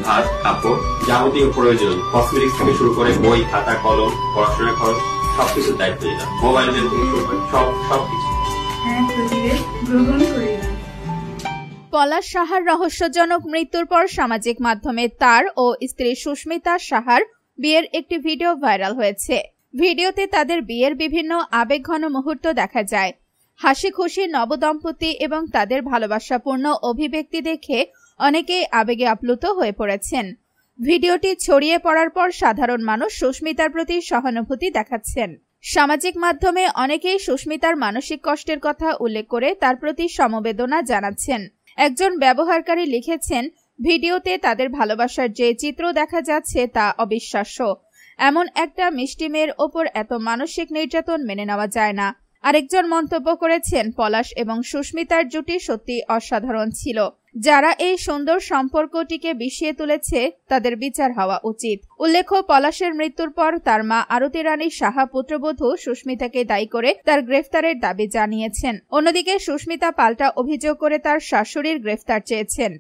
ভাত, কাপড়, যাবতীয় প্রয়োজন কসমেটিক্স থেকে শুরু করে বই, খাতা, কলম, পড়াশোনার খরচ সবকিছুর দায়িত্ব নিলাম। মোবাইল বিল থেকে শুরু করে সবকিছু। পলাশ সাহার রহস্যজনক মৃত্যুর পর সামাজিক মাধ্যমে তার ও স্ত্রী সুস্মিতা সাহার বিয়ের একটি ভিডিও ভাইরাল হয়েছে। ভিডিওতে তাদের বিয়ের বিভিন্ন আবেগঘন মুহূর্ত দেখা যায়। হাসি খুশি নবদম্পতি এবং তাদের ভালোবাসাপূর্ণ অভিব্যক্তি দেখে অনেকেই আবেগে আপ্লুত হয়ে পড়েছেন। ভিডিওটি ছড়িয়ে পড়ার পর সাধারণ মানুষ সুস্মিতার প্রতি সহানুভূতি দেখাচ্ছেন। সামাজিক মাধ্যমে অনেকেই সুস্মিতার মানসিক কষ্টের কথা উল্লেখ করে তার প্রতি সমবেদনা জানাচ্ছেন। একজন ব্যবহারকারী লিখেছেন, ভিডিওতে তাদের ভালোবাসার যে চিত্র দেখা যাচ্ছে তা অবিশ্বাস্য। এমন একটা মিষ্টি মেয়ের ওপর এত মানসিক নির্যাতন মেনে নেওয়া যায় না। আরেকজন মন্তব্য করেছেন, পলাশ এবং সুস্মিতার জুটি সত্যি অসাধারণ ছিল। যারা এই সুন্দর সম্পর্কটিকে বিষিয়ে তুলেছে তাদের বিচার হওয়া উচিত। উল্লেখ্য, পলাশের মৃত্যুর পর তার মা আরতি রানী সাহা পুত্রবধূ সুস্মিতাকে দায়ী করে তার গ্রেফতারের দাবি জানিয়েছেন। অন্যদিকে সুস্মিতা পাল্টা অভিযোগ করে তার শাশুড়ির গ্রেফতার চেয়েছেন।